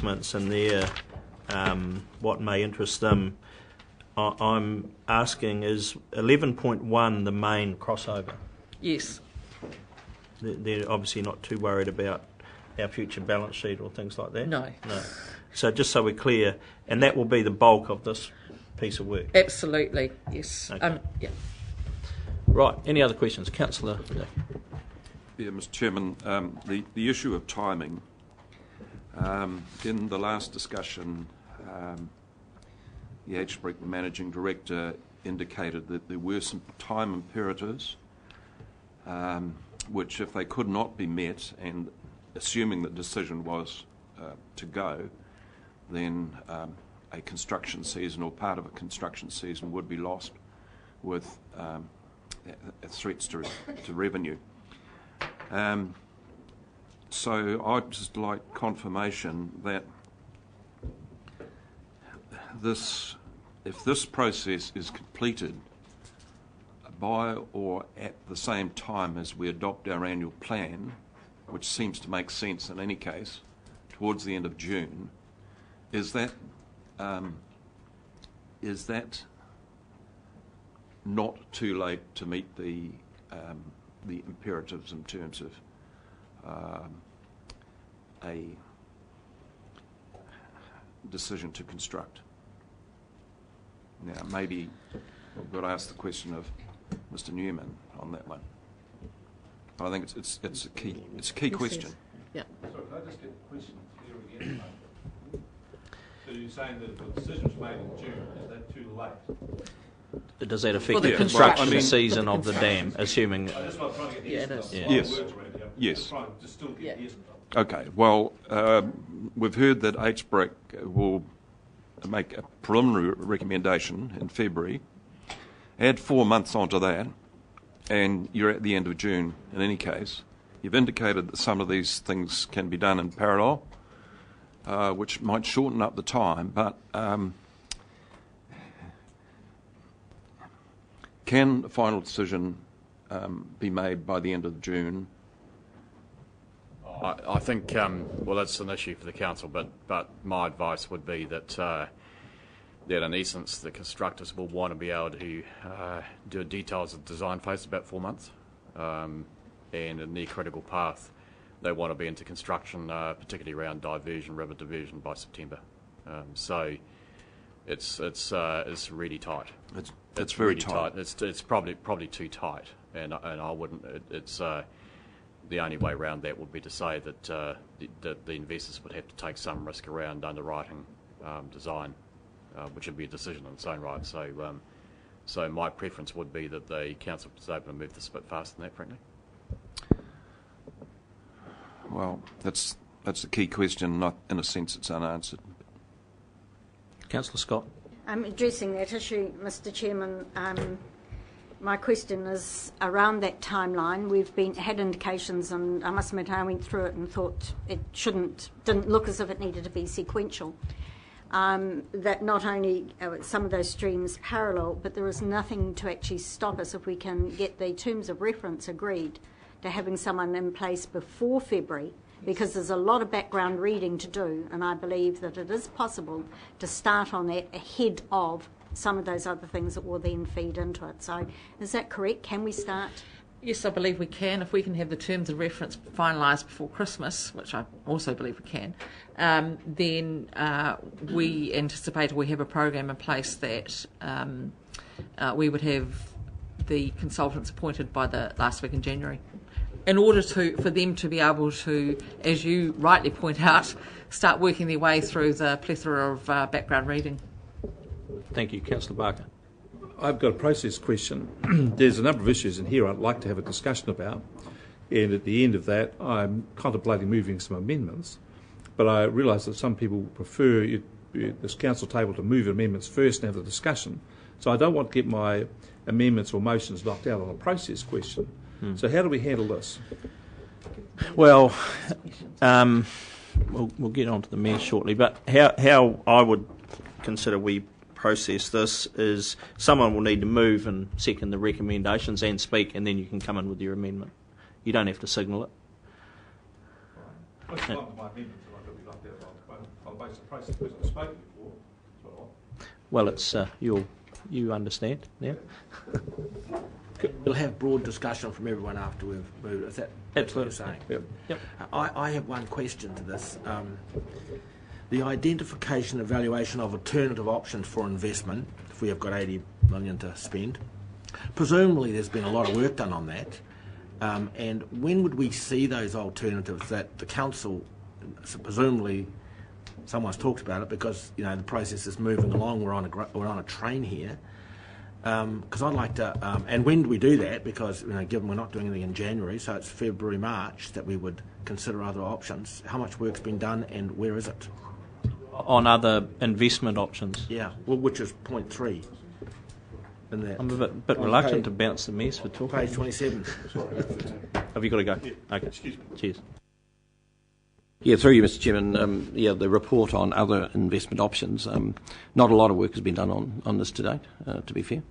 and their what may interest them. I'm asking, is 11.1 the main crossover? Yes. They're obviously not too worried about our future balance sheet or things like that? No. No. So just so we're clear, and that will be the bulk of this piece of work? Absolutely, yes. Okay. Yeah. Right. Any other questions? Councillor? Yeah, Mr Chairman, the issue of timing, in the last discussion, the HBRC Managing Director indicated that there were some time imperatives which, if they could not be met, and assuming the decision was to go, then a construction season or part of a construction season would be lost with threats to revenue. So I'd just like confirmation that if this process is completed by or at the same time as we adopt our annual plan, which seems to make sense in any case, towards the end of June, is that not too late to meet the imperatives in terms of a decision to construct? Now, maybe we've got to ask the question of Mr Newman on that one. But I think it's a key question. Yeah. So can I just get the question clear again? So you're saying that if the decision was made in June, is that too late? Does that affect the the construction well, I mean, season of the dam, assuming... I just want to try and get the essence of Yeah. the Yes. words around here. Yes. Just trying to still get the essence of it. Okay, well, we've heard that HBRC will make a preliminary recommendation in February. Add 4 months onto that, and you're at the end of June in any case. You've indicated that some of these things can be done in parallel, which might shorten up the time, but can a final decision be made by the end of June? I think, well, that's an issue for the council, but my advice would be that that in essence the constructors will want to be able to do details of the design phase about 4 months, and in their critical path they want to be into construction, particularly around river diversion by September. So it's really tight. It's very really tight. It's probably too tight, and I wouldn't. It's the only way around that would be to say that the investors would have to take some risk around underwriting design, which would be a decision in its own right. So my preference would be that the council was able to move this a bit faster than that, frankly. Well, that's the key question. Not in a sense, it's unanswered. Councillor Scott? Addressing that issue, Mr Chairman, my question is around that timeline. We've had indications, and I must admit I went through it and thought it didn't look as if it needed to be sequential. That not only some of those streams parallel, but there is nothing to actually stop us if we can get the terms of reference agreed to having someone in place before February, because there's a lot of background reading to do, and I believe that it is possible to start on that ahead of some of those other things that will then feed into it. So is that correct? Can we start? Yes, I believe we can. If we can have the terms of reference finalised before Christmas, which I also believe we can, then we anticipate we have a program in place that we would have the consultants appointed by the last week in January, in order for them to be able to, as you rightly point out, start working their way through the plethora of background reading. Thank you. Councillor Barker? I've got a process question. There's a number of issues in here I'd like to have a discussion about, and at the end of that I'm contemplating moving some amendments, but I realise that some people prefer this council table to move amendments first and have the discussion, so I don't want to get my amendments or motions knocked out on a process question. So how do we handle this? Well, we'll get on to the mayor shortly, but how I would consider we process this is someone will need to move and second the recommendations and speak, and then you can come in with your amendment. You don't have to signal it. What's one of my amendments that I've got to be locked out on process wasn't spoken before. Well, it's you understand now. We'll have broad discussion from everyone after we've moved. Is that what you're saying? Yep. I have one question to this. The identification and evaluation of alternative options for investment, if we have got 80 million to spend, presumably there's been a lot of work done on that. And when would we see those alternatives that the council, presumably someone's talked about it because the process is moving along, we're on a train here. Because I'd like to, and when do we do that? Because given we're not doing anything in January, so it's February, March that we would consider other options. How much work's been done, and where is it? On other investment options. Yeah, well, which is point 3 in that. I'm a bit reluctant to bounce the mess for talking. Page 27. Have you got to go? Yeah. Okay. Excuse me. Cheers. Yeah, through you, Mr. Chairman. The report on other investment options. Not a lot of work has been done on this to date, to be fair.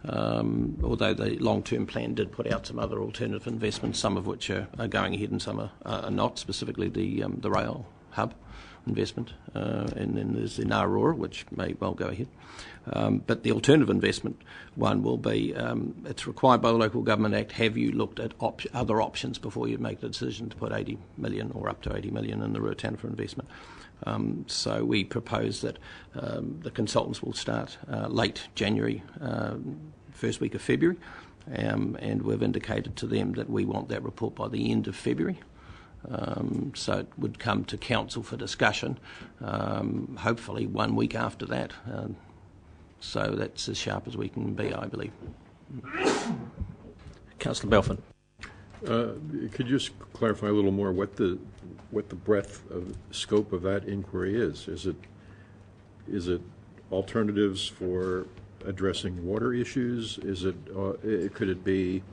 Although the long-term plan did put out some other alternative investments, some of which are going ahead and some are not, specifically the rail hub investment. And then there's the Aurora, which may well go ahead. But the alternative investment one will be, it's required by the Local Government Act, have you looked at other options before you make the decision to put 80 million or up to 80 million in the Ruataniwha investment? So we propose that the consultants will start late January, first week of February, and we've indicated to them that we want that report by the end of February. So it would come to council for discussion, hopefully 1 week after that. So that's as sharp as we can be, I believe. Councillor Belfin. Could you just clarify a little more what the breadth of scope of that inquiry is? Is it alternatives for addressing water issues? Is it could it be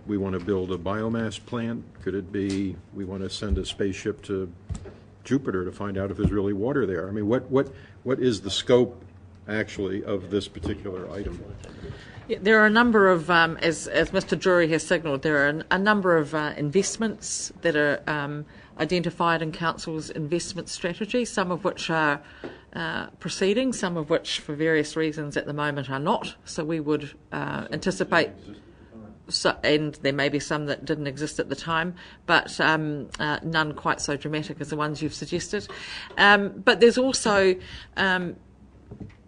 we want to build a biomass plant? Could it be we want to send a spaceship to Jupiter to find out if there's really water there? I mean, what is the scope actually of this particular item? Yeah, there are a number of, as Mr. Drury has signalled, there are a number of investments that are identified in Council's investment strategy, some of which are proceeding, some of which for various reasons at the moment are not. So we would anticipate, and there may be some that didn't exist at the time, but none quite so dramatic as the ones you've suggested. But there's also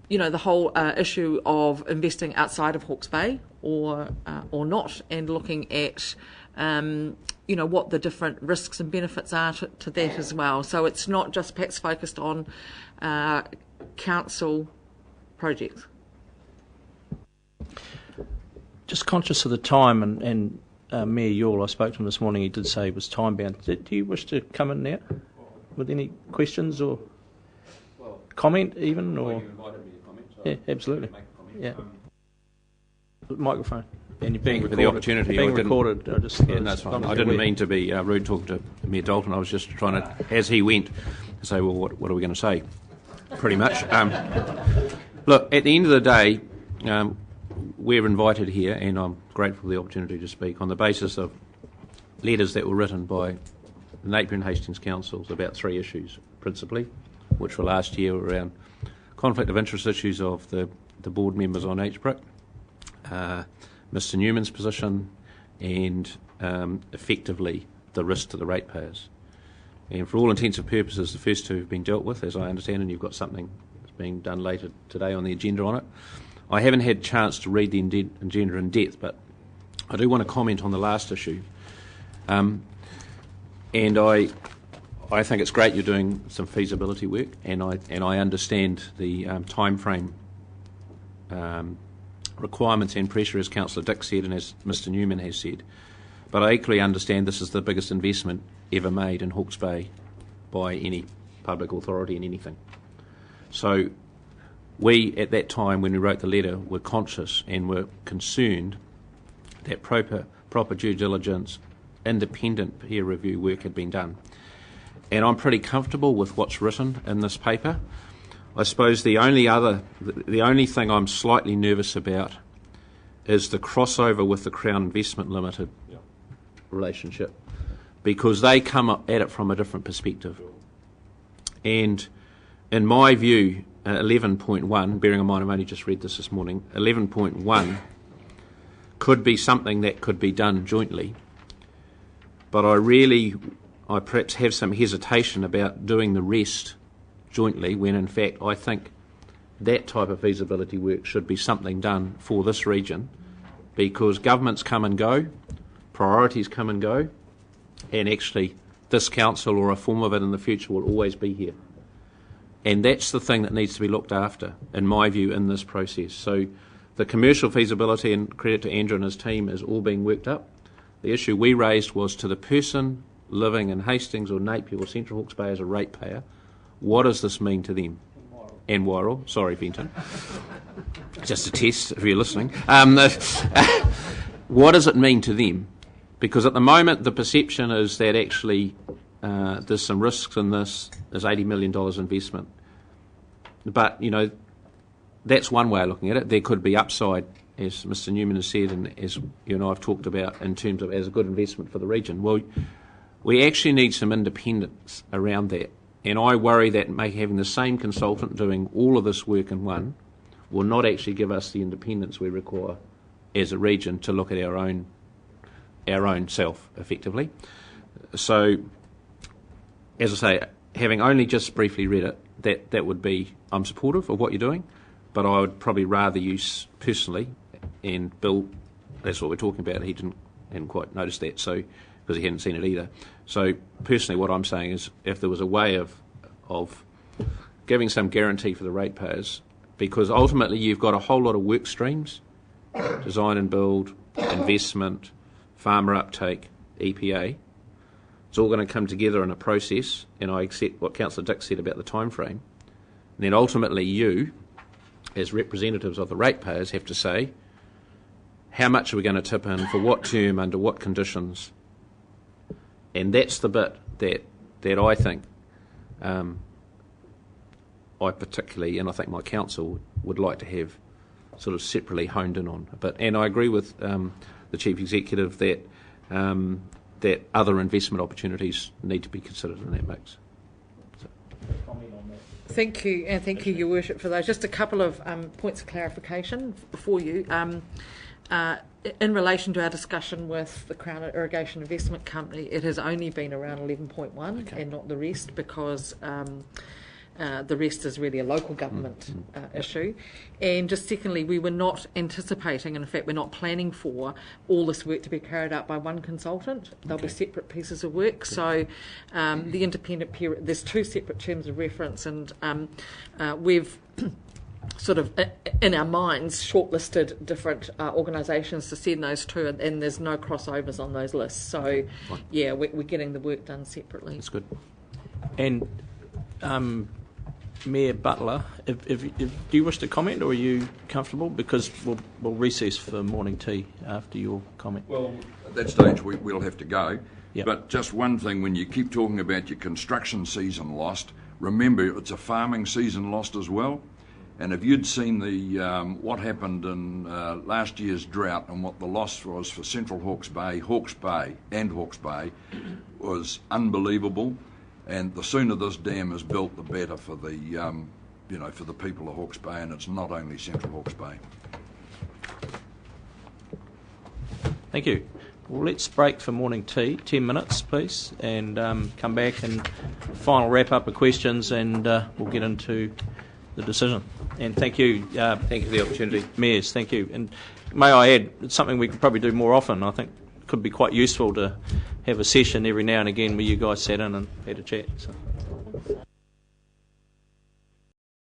the whole issue of investing outside of Hawke's Bay or not, and looking at what the different risks and benefits are to that as well. So it's not just perhaps focused on council projects. Just conscious of the time, and Mayor Yule, I spoke to him this morning, he did say he was time bound. Do you wish to come in now with any questions or comment even? Or? You invited me to comment. So Yeah, absolutely. Make a comment. Yeah. Microphone. And you're being Thank you for recorded. the opportunity. Being I didn't- recorded. Yeah, that's fine. I didn't mean to be rude talking to Mayor Dalton. I was just trying to, as he went, to say, well, what are we going to say? Pretty much. Look, at the end of the day, we're invited here, and I'm grateful for the opportunity to speak on the basis of letters that were written by the Napier and Hastings councils about 3 issues, principally, which were last year around conflict of interest issues of the board members on HBRC, Mr Newman's position, and effectively the risk to the ratepayers. And for all intents and purposes, the first 2 have been dealt with, as I understand, and you've got something that's being done later today on the agenda on it. I haven't had a chance to read the agenda in depth, but I do want to comment on the last issue. And I think it's great you're doing some feasibility work, and I understand the time frame requirements and pressure, as Councillor Dick said and as Mr Newman has said. But I equally understand this is the biggest investment ever made in Hawke's Bay by any public authority in anything. So we, at that time when we wrote the letter, were conscious and were concerned that proper due diligence, independent peer review work had been done. And I'm pretty comfortable with what's written in this paper. I suppose the only thing I'm slightly nervous about is the crossover with the Crown Investment Limited relationship, because they come up at it from a different perspective. And in my view, 11.1, bearing in mind I've only just read this morning, 11.1 could be something that could be done jointly. But I perhaps have some hesitation about doing the rest jointly when in fact I think that type of feasibility work should be something done for this region, because governments come and go, priorities come and go, and actually this council or a form of it in the future will always be here. And that's the thing that needs to be looked after, in my view, in this process. So the commercial feasibility, and credit to Andrew and his team, is all being worked up. The issue we raised was to the person living in Hastings or Napier or Central Hawke's Bay as a ratepayer, what does this mean to them? And Wairoa. Sorry, Benton. Just a test if you're listening. What does it mean to them? Because at the moment the perception is that actually there's some risks in this. There's $80 million investment. But, you know, that's one way of looking at it. There could be upside, as Mr Newman has said, and as you and I have talked about, in terms of as a good investment for the region. Well, we actually need some independence around that. And I worry that having the same consultant doing all of this work in one will not actually give us the independence we require as a region to look at our own self, effectively. So, as I say, having only just briefly read it, that would be, I'm supportive of what you're doing, but I would probably rather use personally, and Bill, that's what we're talking about, he hadn't quite noticed that, so because he hadn't seen it either. So personally what I'm saying is if there was a way of giving some guarantee for the ratepayers, because ultimately you've got a whole lot of work streams, design and build, investment, farmer uptake, EPA. It's all going to come together in a process, and I accept what Councillor Dick said about the time frame. And then ultimately you, as representatives of the ratepayers, have to say how much are we going to tip in, for what term, under what conditions. And that's the bit that I think I particularly, and I think my council, would like to have sort of separately honed in on a bit. And I agree with the Chief Executive that that other investment opportunities need to be considered in that mix. Thank you, and thank you, Your Worship, for those. Just a couple of points of clarification for you. In relation to our discussion with the Crown Irrigation Investment Company, it has only been around 11.1 and not the rest, because the rest is really a local government issue. And just secondly, we were not anticipating, and in fact we're not planning for, all this work to be carried out by one consultant. They'll be separate pieces of work. So the independent peer, there's two separate terms of reference, and we've sort of in our minds shortlisted different organisations to send those to, and there's no crossovers on those lists. So yeah, we're getting the work done separately. That's good. And Mayor Butler, if do you wish to comment, or are you comfortable? Because we'll recess for morning tea after your comment. Well, at that stage we'll have to go. Yep. But just one thing, when you keep talking about your construction season lost, remember it's a farming season lost as well. And if you'd seen the what happened in last year's drought and what the loss was for Central Hawke's Bay, Hawke's Bay was unbelievable. And the sooner this dam is built, the better for the for the people of Hawke's Bay, and it's not only Central Hawke's Bay. Thank you. Well, let's break for morning tea, 10 minutes, please, and come back and final wrap up of questions, and we'll get into the decision. And thank you. Thank you for the opportunity. Mayors, thank you. And may I add, it's something we could probably do more often. I think it could be quite useful to have a session every now and again where you guys sat in and had a chat. So.